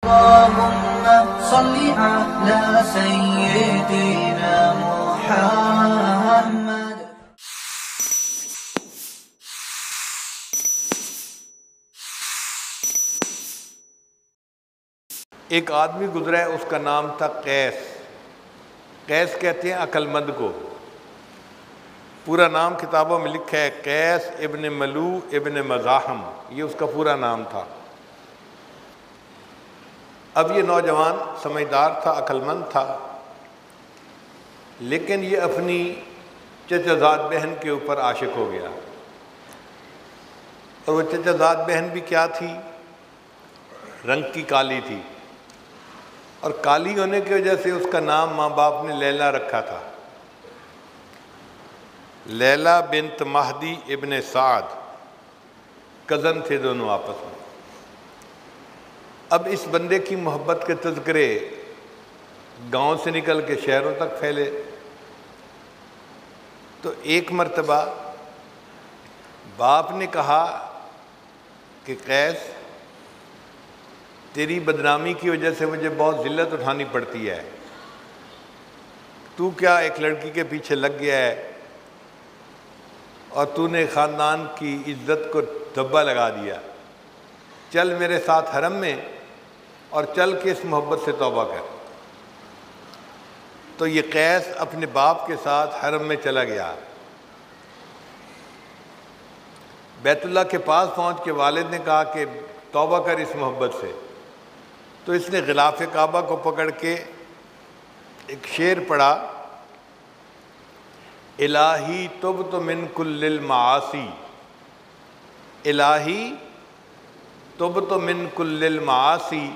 اللهم صل على سيدنا محمد۔ ایک آدمی گزرا ہے، اس کا نام تھا قیس۔ قیس کہتے ہیں عقل مند کو۔ پورا نام کتابوں میں لکھا ہے قیس ابن ملو ابن مزاحم، یہ اس کا پورا نام تھا۔ اب یہ نوجوان سمجھدار تھا، عقل مند تھا، لیکن یہ اپنی چچا زاد بہن کے اوپر عاشق ہو گیا۔ اور وہ چچا زاد بہن بھی کیا تھی؟ رنگ کی کالی تھی، اور کالی ہونے کی وجہ سے اس کا نام ماں باپ نے لیلا رکھا تھا، لیلا بنت مہدی ابن سعد، کزن تھے دونوں آپس میں۔ اب اس بندے کی محبت کے تذکرے گاؤں سے نکل کے شہروں تک پھیلے، تو ایک مرتبہ باپ نے کہا کہ قیس، تیری بدنامی کی وجہ سے مجھے بہت ذلت اٹھانی پڑتی ہے، تو کیا ایک لڑکی کے پیچھے لگ گیا ہے اور تو نے خاندان کی عزت کو دھبا لگا دیا، چل میرے ساتھ حرم میں اور چل کے اس محبت سے توبہ کر۔ تو یہ قیس اپنے باپ کے ساتھ حرم میں چلا گیا۔ بیت اللہ کے پاس پہنچ کے والد نے کہا کہ توبہ کر اس محبت سے، تو اس نے غلاف کعبہ کو پکڑ کے ایک شعر پڑھا، الہی تبت من کل المعاصی، الہی تبت من کل المعاصی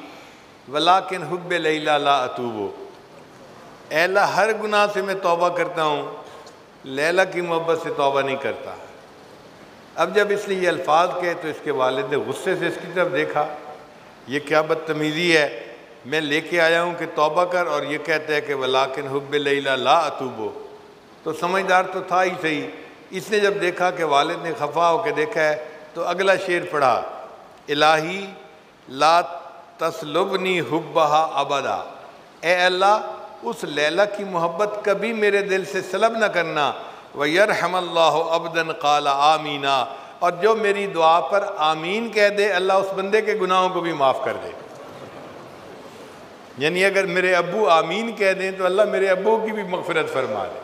ولیکن حب لیلا لا اتوب، اے اللہ ہر گناہ سے میں توبہ کرتا ہوں، لیلا کی محبت سے توبہ نہیں کرتا۔ اب جب اس نے یہ الفاظ کہے تو اس کے والد نے غصے سے اس کی طرف دیکھا، یہ کیا بدتمیزی ہے، میں لے کے آیا ہوں کہ توبہ کر اور یہ کہتا ہے کہ ولیکن حب لیلا لا اتوب۔ تو سمجھدار تو تھا ہی صحیح، اس نے جب دیکھا کہ والد نے خفا ہو کے دیکھا ہے تو اگلا شعر پڑھا، الہی لا تسلبنی حبہا ابدا، اے اللہ اس لیلا کی محبت کبھی میرے دل سے سلب نہ کرنا، وَيَرْحَمَ اللَّهُ عَبْدًا قَالَ آمِينَ، اور جو میری دعا پر آمین کہہ دے اللہ اس بندے کے گناہوں کو بھی معاف کر دے۔ یعنی اگر میرے ابو آمین کہہ دیں تو اللہ میرے ابو کی بھی مغفرت فرما دے۔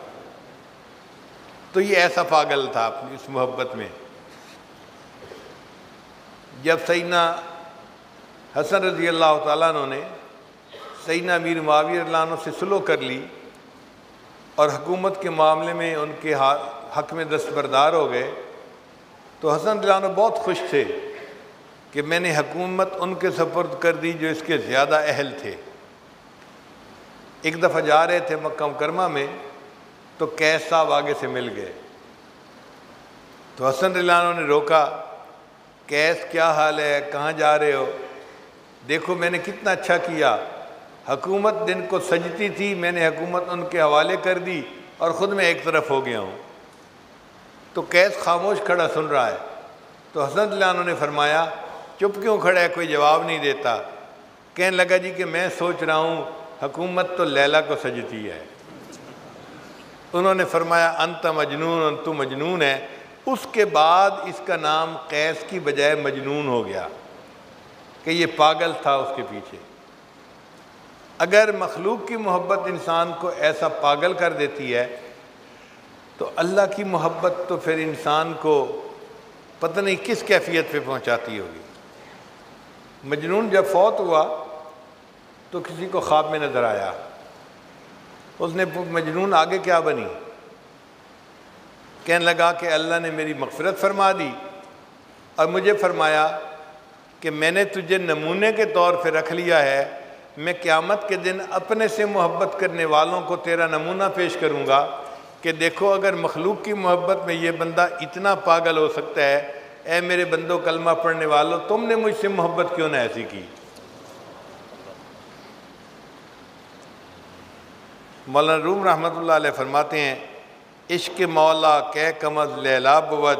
تو یہ ایسا پاگل تھا اپنی اس محبت میں۔ جب سیدنا حسن رضی اللہ تعالیٰ عنہ نے سیدنا امیر معاویہ رضی اللہ عنہ سے صلح کر لی اور حکومت کے معاملے میں ان کے حق میں دستبردار ہو گئے، تو حسن رضی اللہ عنہ بہت خوش تھے کہ میں نے حکومت ان کے سپرد کر دی جو اس کے زیادہ اہل تھے۔ ایک دفعہ جا رہے تھے مکہ مکرمہ میں تو قیس صاحب آگے سے مل گئے، تو حسن رضی اللہ عنہ نے روکا، قیس کیا حال ہے، کہاں جا رہے ہو؟ دیکھو میں نے کتنا اچھا کیا، حکومت دن کو سجتی تھی، میں نے حکومت ان کے حوالے کر دی اور خود میں ایک طرف ہو گیا ہوں۔ تو قیس خاموش کھڑا سن رہا ہے، تو حسن رضی اللہ عنہ نے فرمایا چپ کیوں کھڑا ہے، کوئی جواب نہیں دیتا؟ کہنے لگا جی کہ میں سوچ رہا ہوں حکومت تو لیلا کو سجتی ہے۔ انہوں نے فرمایا انت مجنون، تو مجنون ہے۔ اس کے بعد اس کا نام قیس کی بجائے مجنون ہو گیا کہ یہ پاگل تھا اس کے پیچھے۔ اگر مخلوق کی محبت انسان کو ایسا پاگل کر دیتی ہے تو اللہ کی محبت تو پھر انسان کو پتہ نہیں کس کیفیت پہ پہنچاتی ہوگی۔ مجنون جب فوت ہوا تو کسی کو خواب میں نظر آیا، اس نے مجنون آگے کیا بنی؟ کہنے لگا کہ اللہ نے میری مغفرت فرما دی اور مجھے فرمایا کہ میں نے تجھے نمونے کے طور پہ رکھ لیا ہے، میں قیامت کے دن اپنے سے محبت کرنے والوں کو تیرا نمونہ پیش کروں گا کہ دیکھو اگر مخلوق کی محبت میں یہ بندہ اتنا پاگل ہو سکتا ہے، اے میرے بندوں کلمہ پڑھنے والوں تم نے مجھ سے محبت کیوں نہ ایسی کی۔ مولانا روم رحمۃ اللہ علیہ فرماتے ہیں عشق مولا کہ کمز لیلا بود،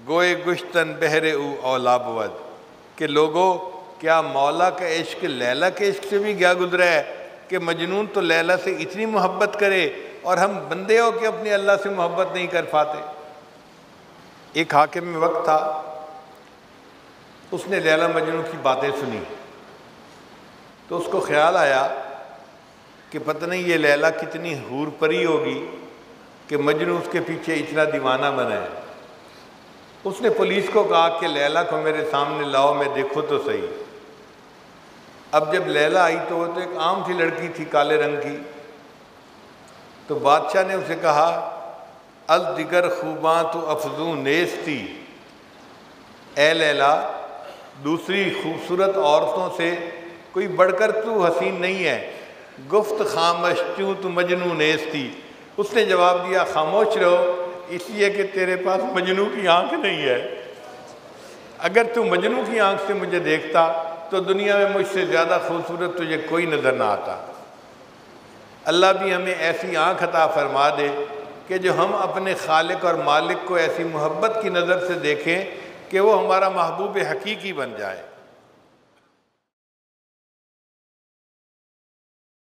گوئے گشتن بہر او اولا بود، کہ لوگوں کیا مولا کا عشق لیلا کے عشق سے بھی کیا گزرا ہے کہ مجنون تو لیلا سے اتنی محبت کرے اور ہم بندے ہو کہ اپنے اللہ سے محبت نہیں کر پاتے؟ ایک حاکم میں وقت تھا، اس نے لیلا مجنون کی باتیں سنی تو اس کو خیال آیا کہ پتہ نہیں یہ لیلا کتنی حور پری ہوگی کہ مجنون اس کے پیچھے اتنا دیوانہ بنا ہے۔ اس نے پولیس کو کہا کہ لیلا کو میرے سامنے لاؤ، میں دیکھو تو صحیح۔ اب جب لیلا آئی تو وہ تو ایک عام سی لڑکی تھی کالے رنگ کی، تو بادشاہ نے اسے کہا از دیگر خوباں تو افزوں نیستی، اے لیلا دوسری خوبصورت عورتوں سے کوئی بڑھ کر تو حسین نہیں ہے، گفت خامش چوں تو مجنوں نیستی۔ اس نے جواب دیا خاموش رہو اس لیے کہ تیرے پاس مجنوں کی آنکھ نہیں ہے، اگر تو مجنوں کی آنکھ سے مجھے دیکھتا تو دنیا میں مجھ سے زیادہ خوبصورت تجھے کوئی نظر نہ آتا۔ اللہ بھی ہمیں ایسی آنکھ عطا فرما دے کہ جو ہم اپنے خالق اور مالک کو ایسی محبت کی نظر سے دیکھیں کہ وہ ہمارا محبوب حقیقی بن جائے۔